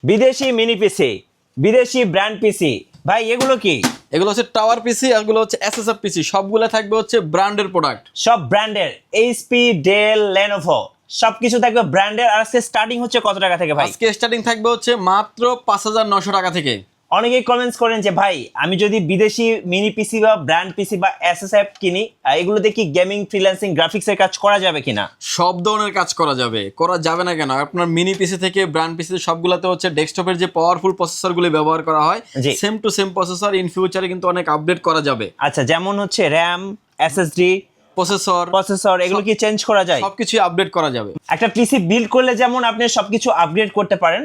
বিদেশি মিনি পিসি, বিদেশি ব্র্যান্ড পিসি, ভাই এগুলো কি? এগুলো হচ্ছে টাওয়ার পিসি, এগুলো হচ্ছে এসএসএফ পিসি, সবগুলো থাকবে হচ্ছে ব্র্যান্ডের প্রোডাক্ট। সব ব্র্যান্ডের, এইচপি, ডেল, লেনোভো সবকিছু থাকবে ব্র্যান্ডের। আর আজকে স্টার্টিং হচ্ছে কত টাকা থেকে ভাই? আজকে স্টার্টিং থাকবে হচ্ছে মাত্র 5,900 টাকা থেকে। অনেকেই কমেন্টস করেন যে ভাই আমি যদি বিদেশি মিনি পিসি বা ব্র্যান্ড পিসি বা এসএসএফ কিনি, এগুলোতে কি গেমিং, ফ্রিল্যান্সিং, গ্রাফিক্সের কাজ করা যাবে কিনা? সব ধরনের কাজ করা যাবে, করা যাবে না কেন? আপনার মিনি পিসি থেকে ব্র্যান্ড পিসি সবগুলোতে হচ্ছে ডেস্কটপের যে পাওয়ারফুল প্রসেসরগুলো ব্যবহার করা হয়, জি। Same to same processor in ফিউচারে কিন্তু অনেক আপডেট করা যাবে। আচ্ছা, যেমন হচ্ছে র্যাম, এসএসডি, প্রসেসর এগুলো কি চেঞ্জ করা যায়? সবকিছু আপডেট করা যাবে। একটা পিসি বিল্ড করলে যেমন আপনি সবকিছু আপগ্রেড করতে পারেন,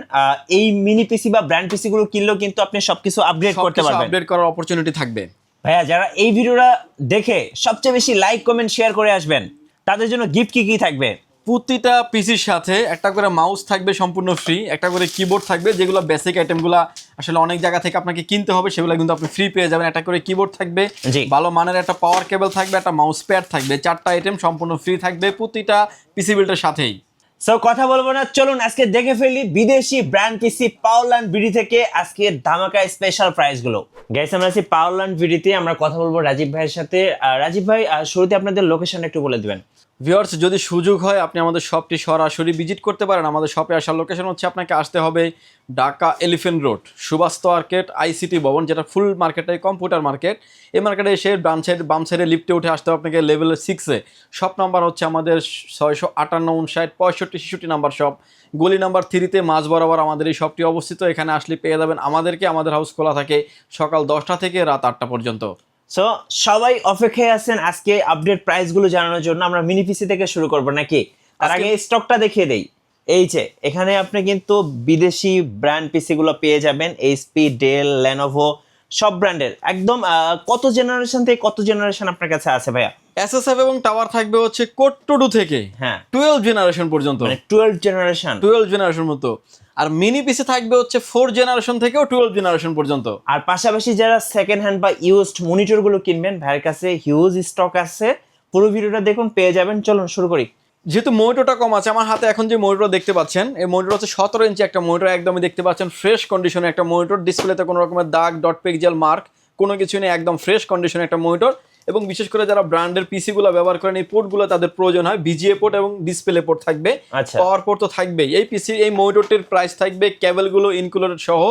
এই মিনি পিসি বা ব্র্যান্ড পিসি গুলো কিনলেও কিন্তু আপনি সবকিছু আপগ্রেড করতে সবকিছু পারবেন। আপডেট করার অপরচুনিটি থাকবে। ভাইয়া, যারা এই ভিডিওটা দেখে সবচেয়ে বেশি লাইক, কমেন্ট, শেয়ার করে আসবেন, তাদের জন্য গিফট কি কি থাকবে? প্রতিটা পিসির সাথে একটা করে মাউস থাকবে সম্পূর্ণ ফ্রি, একটা করে কিবোর্ড থাকবে, যেগুলো বেসিক আইটেমগুলো আসলে অনেক জায়গা থেকে আপনাকে কিনতে হবে, সেগুলো কিন্তু আপনি ফ্রি পেয়ে যাবেন। একটা করে কিবোর্ড থাকবে, জি। ভালো মানের একটা পাওয়ার কেবল থাকবে, একটা মাউস প্যাড থাকবে, 4টা আইটেম সম্পূর্ণ ফ্রি থাকবে প্রতিটা পিসি বিল্ডের সাথেই। সো কথা বলবো না, চলুন আজকে দেখে ফেলি বিদেশি ব্র্যান্ড পিসি পাওয়ারল্যান্ড বিডি থেকে আজকে ধামাকা স্পেশাল প্রাইস গুলো। গাইস, আমরা আছি পাওয়ারল্যান্ড বিডিতে, আমরা কথা বলবো রাজীব ভাইয়ের সাথে। রাজীব ভাই, শুরুতে আপনাদের লোকেশন একটু বলে দিবেন। ভিউয়ার্স, যদি সুযোগ হয় আপনি আমাদের শপটি সরাসরি ভিজিট করতে পারেন। আমাদের শপে আসার লোকেশন হচ্ছে আপনাকে আসতে হবে Dhaka elephant road, Subhash market, ICT Bhaban, যেটা ফুল মার্কেটে কম্পিউটার মার্কেট। এই মার্কেটে এসে বাম সাইডে লিফটে উঠে আসতে হবে আপনাকে লেভেল 6-এ। শপ নাম্বার হচ্ছে আমাদের 658, 59, 65, 66 নাম্বার শপ। গলি নাম্বার 3-তে মাঝ বরাবর আমাদের এই শপটি অবস্থিত। এখানে আসলে পেয়ে যাবেন আমাদেরকে। আমাদের হাউস খোলা থাকে সকাল 10টা থেকে রাত 8টা পর্যন্ত। সো সবাই অপেক্ষায় আছেন আজকে আপডেট প্রাইস গুলো জানানোর জন্য। আমরা মিনি পিসি থেকে শুরু করবো নাকি? তার আগে স্টকটা দেখিয়ে দেই। এই যে এখানে আপনি কিন্তু বিদেশি ব্র্যান্ড পিসি গুলো পেয়ে যাবেন, এইচপি, ডেল, লেনোভো সব ব্র্যান্ডের। একদম কত জেনারেশন থেকে কত জেনারেশন আপনার কাছে আছে ভাইয়া? এসএসএফ এবং টাওয়ার থাকবে হচ্ছে কোড টু 2 থেকে হ্যাঁ, 12 জেনারেশন পর্যন্ত, মানে 12 জেনারেশন। 12 জেনারেশন মতো। আর মিনি পিসি থাকবে হচ্ছে 4 জেনারেশন থেকেও 12 জেনারেশন পর্যন্ত। আর পাশাপাশি যারা সেকেন্ড হ্যান্ড বা ইউজড মনিটর গুলো কিনবেন, ভাইয়ের কাছে হিউজ স্টক আছে। পুরো ভিডিওটা দেখুন, পেয়ে যাবেন। চলুন শুরু করি। যেহেতু মনিটরটা কম আছে, আমার হাতে এখন যে মনিটর দেখতে পাচ্ছেন, এই মনিটর হচ্ছে 17 ইঞ্চি একটা মনিটর। একদমই দেখতে পাচ্ছেন ফ্রেশ কন্ডিশনে একটা মনিটর। ডিসপ্লেতে কোনো রকমের দাগ, ডট পিক্সেল মার্ক কোনো কিছু নেই, একদম ফ্রেশ কন্ডিশনে একটা মনিটর। এবং বিশেষ করে যারা ব্র্যান্ডের পিসিগুলো ব্যবহার করেন, এই পোর্টগুলো তাদের প্রয়োজন হয়। বিজিএ পোর্ট এবং ডিসপ্লে পোর্ট থাকবে, আচ্ছা। পাওয়ার পোর্ট তো থাকবেই। এই মনিটরটির প্রাইস থাকবে কেবলগুলো ইনক্লুডেড সহ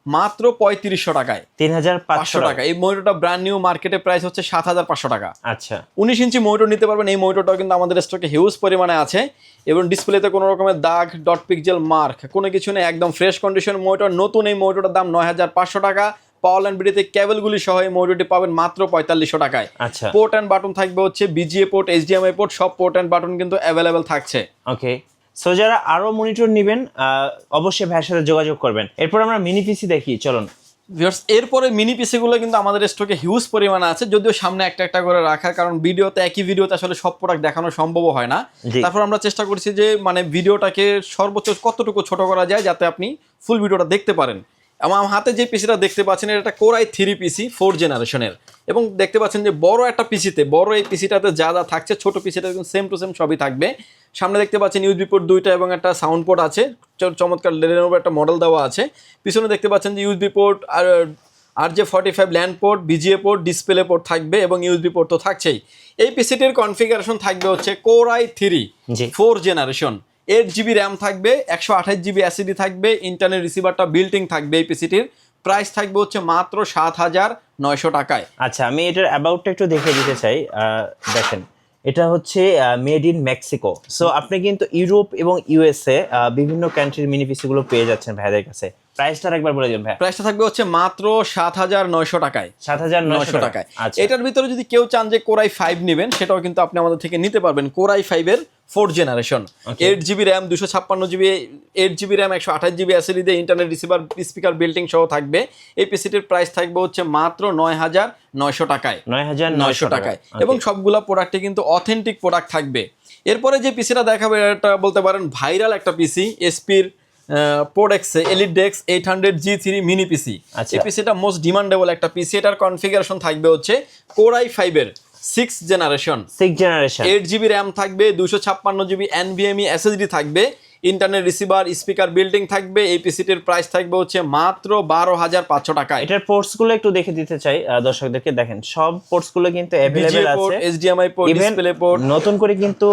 মাত্র 3500 টাকায়, 3500 টাকা। এই মনিটরটা ব্র্যান্ড নিউ মার্কেটে প্রাইস হচ্ছে 7500 টাকা। আচ্ছা, 19 ইঞ্চি মনিটর নিতে পারবেন। এই মনিটরটাও কিন্তু আমাদের স্টকে হিউজ পরিমাণে আছে। এবং ডিসপ্লেতে কোনো রকমের দাগ, ডট পিক্সেল মার্ক কোনো কিছু নেই, একদম ফ্রেশ কন্ডিশন মনিটর। নতুন এই মনিটরটার দাম 9500 টাকা। পাওয়ারল্যান্ড বিডিতে কেবলগুলি সহ এই মনিটরটি পাবেন মাত্র 4500 টাকায়। আচ্ছা। পোর্ট অ্যান্ড বাটন থাকবে হচ্ছে বিজিএ পোর্ট, এইচডিএমআই পোর্ট, সব পোর্ট অ্যান্ড বাটন কিন্তু অ্যাভেলেবেল থাকছে। ওকে। সো যারা আরো মনিটর নেবেন, অবশ্যই ভাইয়ের সাথে যোগাযোগ করবেন। এরপর আমরা মিনি পিসি দেখি, চলুন। ভিউয়ার্স, এরপরে মিনি পিসিগুলো কিন্তু আমাদের স্টকে হিউজ পরিমাণে আছে, যদিও সামনে একটা একটা করে রাখার কারণ একই ভিডিওতে আসলে সব প্রোডাক্ট দেখানো সম্ভব হয় না। জি। তারপর আমরা চেষ্টা করছি যে মানে ভিডিওটাকে সর্বোচ্চ কতটুকু ছোট করা যায় যাতে আপনি ফুল ভিডিওটা দেখতে পারেন। আমার হাতে যে পিসিটা দেখতে পাচ্ছেন, এটা একটা কোর i3 পিসি 4 জেনারেশনের। এবং দেখতে পাচ্ছেন যে বড় একটা পিসিতে, বড় এই পিসিটাতে যা যা থাকছে ছোট পিসিটা কিন্তু সেম টু সেম সবই থাকবে। সামনে দেখতে পাচ্ছেন ইউএসবি পোর্ট 2টা এবং একটা সাউন্ড পোর্ট আছে, চমৎকার লেনোভোর একটা মডেল দেওয়া আছে। পিছনে দেখতে পাচ্ছেন যে ইউএসবি পোর্ট আর যে 45 land port, VGA port, display port থাকবে এবং ইউএসবি পোর্ট তো থাকছেই। এই পিসিটির কনফিগারেশন থাকবে হচ্ছে core i3 4 generation. 8GB RAM থাকবে, 128GB এসএসডি থাকবে, ইন্টারনেট রিসিভারটা বিল্ট ইন থাকবে। এই পিসিটির প্রাইস থাকবে হচ্ছে মাত্র 7900 টাকায়। আচ্ছা, আমি এটার অ্যাবাউটটা একটু দেখিয়ে দিতে চাই। দেখেন, এটা হচ্ছে মেড ইন মেক্সিকো। সো আপনি কিন্তু ইউরোপ এবং ইউএসএ বিভিন্ন কান্ট্রির মিনি পিসি গুলো পেয়ে যাচ্ছেন ভাইদের কাছে। প্রাইসটা একবার বলে দিন ভাই। প্রাইসটা থাকবে হচ্ছে মাত্র 7900 টাকায়। 7900 টাকায়। আচ্ছা। এটার ভিতরে যদি কেউ চান যে কোর i5 নেবেন, সেটাও কিন্তু আপনি আমাদের থেকে নিতে পারবেন। কোর i5 এর 4 generation, 8GB RAM, 256GB, 8GB RAM, 128GB SSD দিয়ে ইন্টারনেট রিসিভার, স্পিকার বিল্টিং সহ থাকবে। এই পিসিটির প্রাইস থাকবে হচ্ছে মাত্র 9900 টাকায়। 9900 টাকায়। এবং সবগুলা প্রোডাক্টে কিন্তু অথেন্টিক প্রোডাক্ট থাকবে। এরপরে যে পিসিটা দেখাবে, এটা বলতে পারেন ভাইরাল একটা পিসি, এসপির প্রোডেক্সে এলিডেক্স 800G3 মিনি পিসি। এই পিসিটা মোস্ট ডিমান্ডেবল একটা পিসি। এটার কনফিগারেশন থাকবে হচ্ছে কোর i5 এর 6 জেনারেশন, 6 জেনারেশন, 8GB র্যাম থাকবে, 256GB NVMe এসএসডি থাকবে। ইন্টারনেট রিসিভার, স্পিকার, বিল্ডিং থাকবে। এই পিসিটির প্রাইস থাকবে হচ্ছে মাত্র 12,500 টাকা। এটার পোর্টস গুলো একটু দেখে দিতে চাই দর্শকদেরকে। দেখেন সব পোর্টস গুলো কিন্তু अवेलेबल আছে, HDMI পোর্ট, ডিসপ্লে পোর্ট, নতুন করে কিন্তু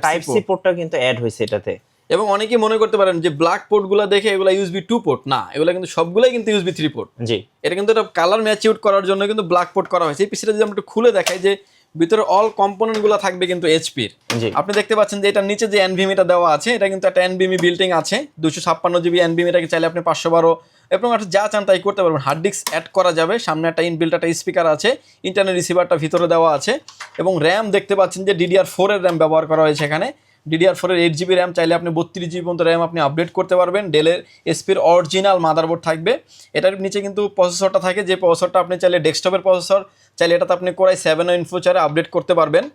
টাইপ সি port। পোর্টটা কিন্তু অ্যাড হয়েছে এটাতে। এবং অনেকেই মনে করতে পারেন যে ব্ল্যাক পোর্টগুলো দেখে এগুলা USB 2 পোর্ট, না, এগুলা কিন্তু সবগুলাই কিন্তু USB 3 পোর্ট। জি, এটা কিন্তু একটা কালার ম্যাচিউড করার জন্য কিন্তু ব্ল্যাক পোর্ট করা হয়েছে। এই পিসিটা যদি আমরা একটু খুলে দেখাই, যে ভিতরে অল কম্পোনেন্ট গুলো থাকবে কিন্তু এইচপির। জি, আপনি দেখতে পাচ্ছেন যে এটার নিচে যে এনভিএমিটা দেওয়া আছে, এটা কিন্তু একটা এনভিএমি বিল্ডিং আছে। 256 জিবি এনভিএমিটাকে চাইলে আপনি 512 এবং আপনি যা চান তাই করতে পারবেন। হার্ড ডিস্ক অ্যাড করা যাবে। সামনে একটা ইনবিল্ট একটা স্পিকার আছে, ইন্টারনেট রিসিভারটা ভিতরে দেওয়া আছে এবং র্যাম দেখতে পাচ্ছেন যে DDR4 এর র্যাম ব্যবহার করা হয়েছে এখানে। DDR4 এর 8 জিবি র্যাম, চাইলে আপনি 32 জিবি পর্যন্ত র্যাম আপনি আপডেট করতে পারবেন। ডেলের এসপির অরিজিনাল মাদারবোর্ড থাকবে। এটার নিচে কিন্তু প্রসেসরটা থাকে, যে প্রসেসরটা আপনি চাইলে ডেস্কটপের প্রসেসর, চাইলে এটাতে আপনি কোরাই 7 ইন ফিউচারে আপডেট করতে পারবেন।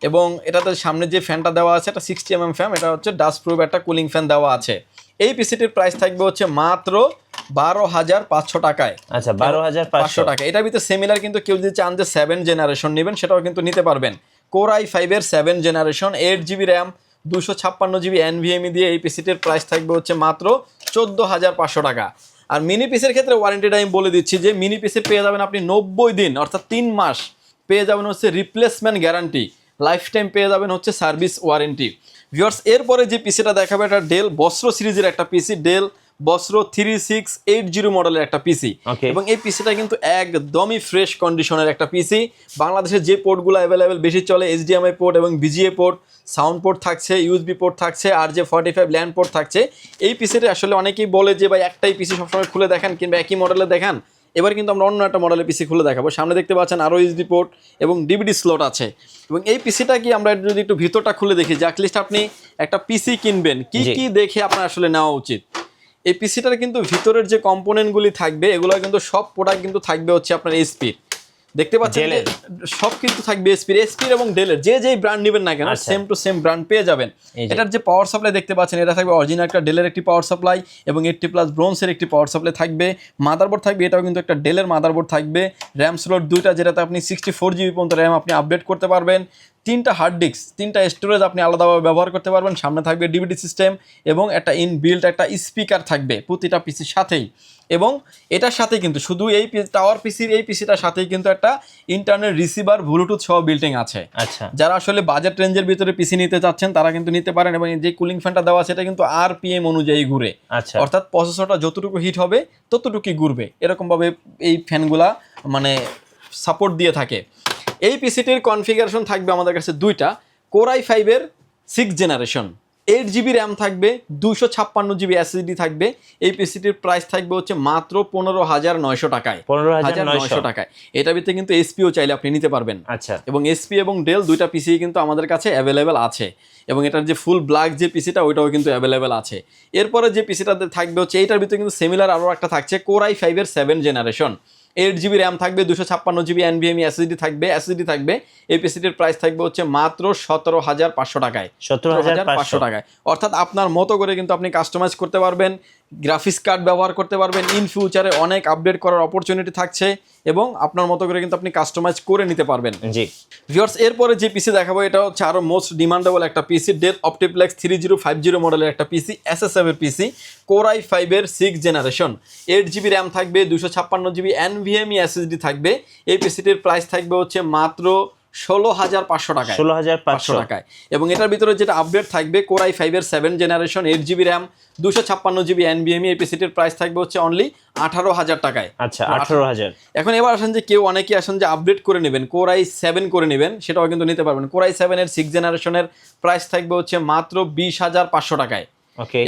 এবং এটাতে সামনে যে ফ্যানটা দেওয়া আছে, এটা 60 mm ফ্যান, এটা হচ্ছে ডাস্ট প্রুফ একটা কুলিং ফ্যান দেওয়া আছে। এই পিসিটির প্রাইস থাকবে হচ্ছে মাত্র 12,500 টাকায়। আচ্ছা 12,500 টাকা। এটার ভিতরে সিমিলার কিন্তু কেউ যদি চান যে 7 জেনারেশন নেবেন, সেটাও কিন্তু নিতে পারবেন। কোরাই 5 এর 7 generation, 8 GB RAM, 256 GB NVMe দিয়ে এই পিসিটির প্রাইস থাকবে হচ্ছে মাত্র 14,500 টাকা। আর মিনি পিসির ক্ষেত্রে ওয়ারেন্টিটা আমি বলে দিচ্ছি যে মিনি পিসি পেয়ে যাবেন আপনি 90 দিন, অর্থাৎ 3 মাস পেয়ে যাবেন হচ্ছে রিপ্লেসমেন্ট গ্যারান্টি, লাইফ টাইম পেয়ে যাবেন হচ্ছে সার্ভিস ওয়ারেন্টি। ভিউয়ার্স, এরপরে যে পিসিটা দেখাবে এটা ডেল বস্ত্র সিরিজের একটা পিসি, ডেল বস্ত্র 3680 মডেলের একটা পিসি। এবং এই পিসিটা কিন্তু একদমই ফ্রেশ কন্ডিশনের একটা পিসি। বাংলাদেশের যে পোর্টগুলো অ্যাভেলেবেল বেশি চলে, HDMI পোর্ট এবং VGA পোর্ট, সাউন্ড পোর্ট থাকছে, USB পোর্ট থাকছে, আর যে 45 ল্যান্ড পোর্ট থাকছে। এই পিসিটা আসলে অনেকেই বলে যে ভাই একটাই পিসি সবসময় খুলে দেখান কিংবা একই মডেলে দেখান। এবার কিন্তু আমরা অন্য একটা মডেলের পিসি খুলে দেখাবো। সামনে দেখতে পাচ্ছেন আরও USB পোর্ট এবং DVD স্লট আছে। এবং এই পিসিটা কি আমরা যদি একটু ভিতরটা খুলে দেখি, যে অ্যাটলিস্ট আপনি একটা পিসি কিনবেন কি কি দেখে আপনার আসলে নেওয়া উচিত। এই পিসিটার কিন্তু ভিতরের যে কম্পোনেন্টগুলি থাকবে, এগুলো কিন্তু সব প্রোডাক্ট কিন্তু থাকবে হচ্ছে আপনার এসপির। দেখতে পাচ্ছেন সব কিন্তু থাকবে এসপির এবং ডেলের। যে ব্র্যান্ড নেবেন না কেন সেম টু সেম ব্র্যান্ড পেয়ে যাবেন। এটার যে পাওয়ার সাপ্লাই দেখতে পাচ্ছেন, এটা থাকবে অরিজিনাল একটা ডেলের একটি পাওয়ার সাপ্লাই এবং 80+ ব্রোঞ্জের একটি পাওয়ার সাপ্লাই থাকবে। মাদারবোর্ড থাকবে, এটাও কিন্তু একটা ডেলের মাদারবোর্ড থাকবে। র্যাম স্লট 2টা, যেটাতে আপনি 64 জিবি পর্যন্ত র্যাম আপনি আপডেট করতে পারবেন। 3টা হার্ড ডিস্ক, 3টা স্টোরেজ আপনি আলাদাভাবে ব্যবহার করতে পারবেন। সামনে থাকবে ডিভিডি সিস্টেম এবং একটা ইনবিল্ট একটা স্পিকার থাকবে প্রতিটা পিসির সাথেই। এবং এটার সাথে কিন্তু শুধু এই টাওয়ার পিসির এই পিসিটার সাথেই কিন্তু একটা ইন্টারনেট রিসিভার ব্লুটুথ সহ বিল্ডিং আছে। আচ্ছা, যারা আসলে বাজেট রেঞ্জের ভিতরে পিসি নিতে চাচ্ছেন তারা কিন্তু নিতে পারেন। এবং যে কুলিং ফ্যানটা দেওয়া সেটা কিন্তু RPM অনুযায়ী ঘুরে, অর্থাৎ প্রসেসরটা যতটুকু হিট হবে ততটুকুই ঘুরবে, এরকমভাবে এই ফ্যানগুলা মানে সাপোর্ট দিয়ে থাকে। এই পিসিটির কনফিগারেশন থাকবে আমাদের কাছে 2টা, কোরাই 5 এর 6 জেনারেশন, 8 জিবি র্যাম থাকবে, 256 জিবি SSD থাকবে। এই পিসিটির প্রাইস থাকবে হচ্ছে মাত্র 15,900 টাকায়। 15,900 টাকায়। এটার ভিতরে কিন্তু এসপিও চাইলে আপনি নিতে পারবেন। আচ্ছা, এবং এসপি এবং ডেল 2টা পিসি কিন্তু আমাদের কাছে অ্যাভেলেবেল আছে। এবং এটার যে ফুল ব্ল্যাক যে পিসিটা ওইটাও কিন্তু অ্যাভেলেবেল আছে। এরপরে যে পিসিটা থাকবে হচ্ছে এইটার ভিতরে কিন্তু সিমিলার আরও একটা থাকছে, কোরাই 5 এর 7 জেনারেশন, 8 জিবি র্যাম থাকবে, 256 জিবি এনভিএমই SSD থাকবে। এই পিসিটির প্রাইস থাকবে হচ্ছে মাত্র 17,500 টাকায়। 17,500 টাকায়, অর্থাৎ আপনার মতো করে কিন্তু আপনি কাস্টমাইজ করতে পারবেন, গ্রাফিক্স কার্ড ব্যবহার করতে পারবেন। ইন ফিউচারে অনেক আপডেট করার অপরচুনিটি থাকছে এবং আপনার মতো করে কিন্তু আপনি কাস্টমাইজ করে নিতে পারবেন। জি ভিউয়ার্স, এরপরে যে পিসি দেখাবো এটা হচ্ছে আরো মোস্ট ডিমান্ডেবল একটা পিসি, ডেল অপটিপ্লেক্স 3050 মডেলের একটা পিসি, SSF এর পিসি, কোরাই 5 এর 6 জেনারেশন, 8 জিবি র্যাম থাকবে, 256 জিবি NVMe SSD থাকবে। এই পিসিটির প্রাইস থাকবে হচ্ছে মাত্র 16,500 টাকায়। 16,500 টাকায়। এবং এটার ভিতরে যেটা আপডেট থাকবে, কোরাই 5 এর 7 generation, 8 GB RAM, 256 GB NVMe। এই পিসিটির প্রাইস থাকবে হচ্ছে অনলি 18,000 টাকায়। আচ্ছা, 18,000। এখন এবার আসেন যে কেউ অনেকেই আসেন যে আপডেট করে নেবেন, কোরাই 7 করে নেবেন, সেটাও কিন্তু নিতে পারবেন। কোরাই 7 এর 6 জেনারেশনের প্রাইস থাকবে হচ্ছে মাত্র 20,500 টাকায়।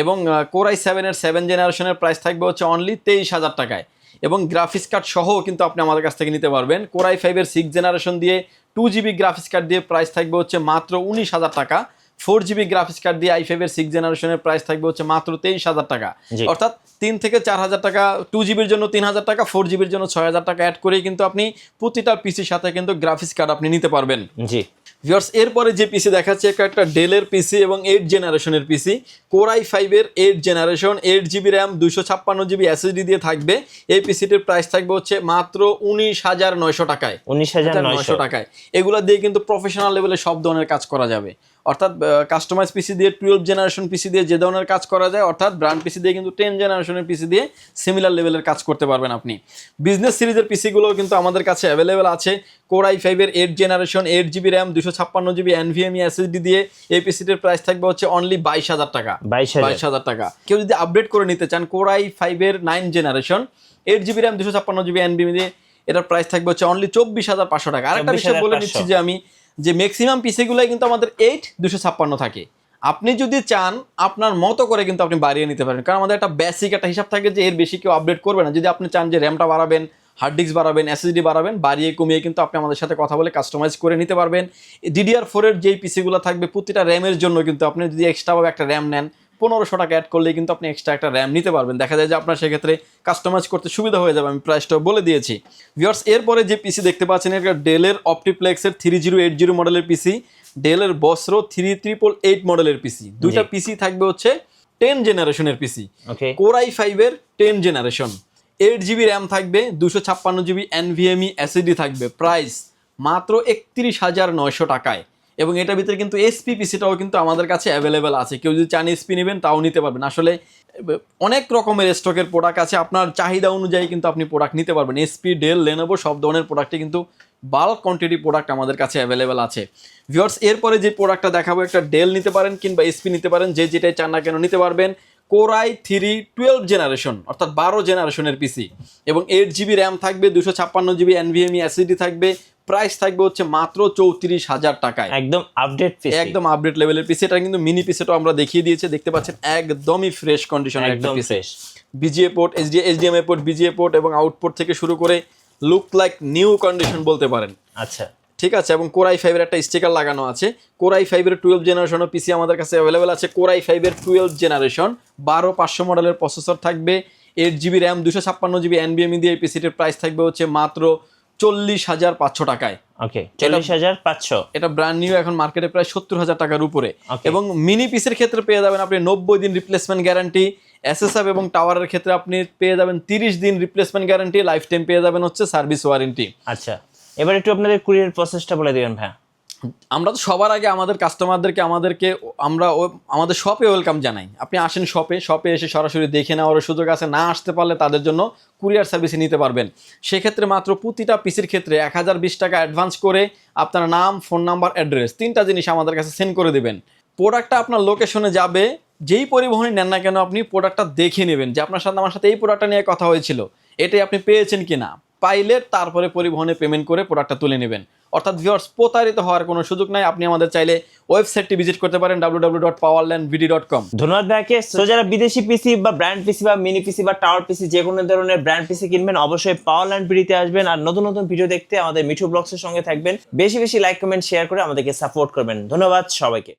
এবং কোরাই 7 এর 7 জেনারেশনের প্রাইস থাকবে হচ্ছে অনলি 23,000 টাকায়। এবং গ্রাফিক্স কার্ড সহ কিন্তু আপনি আমাদের কাছ থেকে নিতে পারবেন। কোরাই 5 এর 6 জেনারেশন দিয়ে 2 জিবি গ্রাফিক্স কার্ড দিয়ে প্রাইস থাকবে হচ্ছে মাত্র 19,000 টাকা। 4 জিবি গ্রাফিক্স কার্ড দিয়ে i5 এর 6 জেনারেশনের প্রাইস থাকবে হচ্ছে মাত্র 23,000 টাকা। অর্থাৎ 3 থেকে 4,000 টাকা, 2 জিবির জন্য 3,000 টাকা, 4 জিবির জন্য 6,000 টাকা অ্যাড করেই কিন্তু আপনি প্রতিটা পিসির সাথে কিন্তু গ্রাফিক্স কার্ড আপনি নিতে পারবেন। জি ভিউয়ার্স, এরপরে যে পিসি দেখাচ্ছে একটা ডেলের পিসি এবং 8 জেনারেশনের পিসি, কোরাই 5 এর 8 generation, 8 GB RAM, 256 GB SSD দিয়ে থাকবে। এই পিসিটির প্রাইস থাকবে হচ্ছে মাত্র 19,900 টাকায়। 19,900 টাকায়। এগুলো দিয়ে কিন্তু প্রফেশনাল লেভেলে সব ধরনের কাজ করা যাবে। অর্থাৎ কাস্টমাইজ পিসি দিয়ে 12 জেনারেশন পিসি দিয়ে যে ধরনের কাজ করা যায়, অর্থাৎ ব্র্যান্ড পিসি দিয়ে কিন্তু 10 জেনারেশনের পিসি দিয়ে সিমিলার লেভেলের কাজ করতে পারবেন আপনি। বিজনেস সিরিজের পিসিগুলোও কিন্তু আমাদের কাছে অ্যাভেলেবেল আছে। কোর i5 এর 8 generation 8GB RAM 256GB NVMe SSD দিয়ে এই পিসিটির প্রাইস থাকবে হচ্ছে অনলি 22,000 টাকা। 22,000 টাকা। কেউ যদি আপডেট করে নিতে চান কোর i5 এর 9 generation 8GB RAM 256GB NVMe দিয়ে, এটার প্রাইস থাকবে হচ্ছে অনলি 24,500 টাকা। আরেকটা বিষয় বলে নিচ্ছি যে আমি যে ম্যাক্সিমাম পিসিগুলাই কিন্তু আমাদের 8/256 থাকে। আপনি যদি চান আপনার মতো করে কিন্তু আপনি বাড়িয়ে নিতে পারেন, কারণ আমাদের একটা বেসিক একটা হিসাব থাকে যে এর বেশি কেউ আপডেট করবে না। যদি আপনি চান যে র্যামটা বাড়াবেন, হার্ড ডিস্ক বাড়াবেন, SSD বাড়াবেন, বাড়িয়ে কমিয়ে কিন্তু আপনি আমাদের সাথে কথা বলে কাস্টমাইজ করে নিতে পারবেন। DDR4 এর যেই পিসিগুলো থাকবে প্রতিটা র্যামের জন্য কিন্তু আপনি যদি এক্সট্রাভাবে একটা র্যাম নেন 1500 টাকা অ্যাড করলেই কিন্তু আপনি এক্সট্রা একটা র্যাম নিতে পারবেন। দেখা যায় যে আপনার সেক্ষেত্রে কাস্টমাইজ করতে সুবিধা হয়ে যাবে। আমি প্রাইসটা বলে দিয়েছি। ভিউয়ার্স, এরপরে যে পিসি দেখতে পাচ্ছেন এটা ডেলের অপটিপ্লেক্সের 3080 মডেলের পিসি, ডেলের বসরো 3888 মডেলের পিসি। দুইটা পিসি থাকবে হচ্ছে 10 জেনারেশনের পিসি, কোর i5 এর 10 জেনারেশন, 8GB র্যাম থাকবে, 256GB NVMe SSD থাকবে। প্রাইস মাত্র 31,900 টাকায়। এবং এটার ভিতরে কিন্তু এসপি পিসিটাও কিন্তু আমাদের কাছে অ্যাভেলেবেল আছে। কেউ যদি চান এসপি নেবেন তাও নিতে পারবেন। আসলে অনেক রকমের স্টকের প্রোডাক্ট আছে, আপনার চাহিদা অনুযায়ী কিন্তু আপনি প্রোডাক্ট নিতে পারবেন। এসপি, ডেল, লেনোভো সব ধরনের প্রোডাক্টই কিন্তু বাল্ক কোয়ান্টিটি প্রোডাক্ট আমাদের কাছে অ্যাভেলেবেল আছে। ভিউয়ার্স, এরপরে যে প্রোডাক্টটা দেখাবো একটা ডেল নিতে পারেন কিংবা এসপি নিতে পারেন, যে যেটাই চান না কেন নিতে পারবেন। কোর i3 12 জেনারেশন অর্থাৎ 12 জেনারেশনের পিসি এবং 8GB র্যাম থাকবে, 256GB NVMe SSD থাকবে। প্রাইস থাকবে হচ্ছে মাত্র 34,000 টাকায়। একদম আপডেট পিসি, একদম আপডেট লেভেলের পিসি। এটা কিন্তু মিনি পিসিটাও আমরা দেখিয়ে দিয়েছি, দেখতে পাচ্ছেন একদমই ফ্রেশ কন্ডিশনের একটা PC. VGA port, HDMI port, VGA port এবং আউটপুট থেকে শুরু করে লুক লাইক নিউ কন্ডিশন বলতে পারেন। আচ্ছা, ঠিক আছে। এবং কোর i5 এর একটা স্টিকার লাগানো আছে। কোর i5 এর 12 জেনারেশনের পিসি আমাদের কাছে অ্যাভেলেবেল আছে। কোর i5 এর 12 জেনারেশন 12500 মডেলের প্রসেসর থাকবে, 8GB র্যাম 256GB NVMe দিয়ে এই পিসিটির প্রাইস থাকবে হচ্ছে মাত্র 40,500 টাকায়। ওকে, 40,500। এটা ব্র্যান্ড নিউ, এখন মার্কেটে প্রায় 70,000 টাকার উপরে। এবং মিনি পিসির ক্ষেত্রে পেয়ে যাবেন আপনি 90 দিন রিপ্লেসমেন্ট গ্যারান্টি। SSF এবং টাওয়ারের ক্ষেত্রে আপনি পেয়ে যাবেন 30 দিন রিপ্লেসমেন্ট গ্যারান্টি, লাইফ টাইম পেয়ে যাবেন হচ্ছে সার্ভিস ওয়ারেন্টি। আচ্ছা, এবার একটু আপনাদের কুরিয়ার প্রসেসটা বলে দিবেন ভাই। আমরা তো সবার আগে আমাদের কাস্টমারদেরকে আমরা আমাদের শপে ওয়েলকাম জানাই। আপনি আসেন শপে এসে সরাসরি দেখে নেওয়ার সুযোগ আছে। না আসতে পারলে তাদের জন্য কুরিয়ার সার্ভিসে নিতে পারবেন। সেক্ষেত্রে মাত্র প্রতিটা পিসির ক্ষেত্রে 1020 টাকা অ্যাডভান্স করে আপনার নাম, ফোন নাম্বার, অ্যাড্রেস 3টা জিনিস আমাদের কাছে সেন্ড করে দেবেন। প্রোডাক্টটা আপনার লোকেশনে যাবে, যেই পরিবহনে নেন না কেন আপনি প্রোডাক্টটা দেখে নেবেন যে আপনার সাথে আমার সাথে এই প্রোডাক্টটা নিয়ে কথা হয়েছিল, এটাই আপনি পেয়েছেন কিনা। পাইলে তারপরে পরিবহনে পেমেন্ট করে প্রোডাক্টটা তুলে নেবেন। অর্থাৎ ভিউয়ার্স, প্রতারিত হওয়ার কোনো সুযোগ নাই। আপনি আমাদের চাইলে ওয়েবসাইটটি ভিজিট করতে পারেন www.powerlandvd.com। ধন্যবাদ ভাইকে। তো যারা বিদেশি পিসি বা ব্র্যান্ড পিসি বা মিনি পিসি বা টাওয়ার পিসি যে কোনো ধরনের ব্র্যান্ড পিসি কিনবেন অবশ্যই পাওয়ারল্যান্ড ভিডিওতে আসবেন। আর নতুন নতুন ভিডিও দেখতে আমাদের মিঠু ব্লগসের সঙ্গে থাকবেন। বেশি বেশি লাইক, কমেন্ট, শেয়ার করে আমাদেরকে সাপোর্ট করবেন। ধন্যবাদ সবাইকে।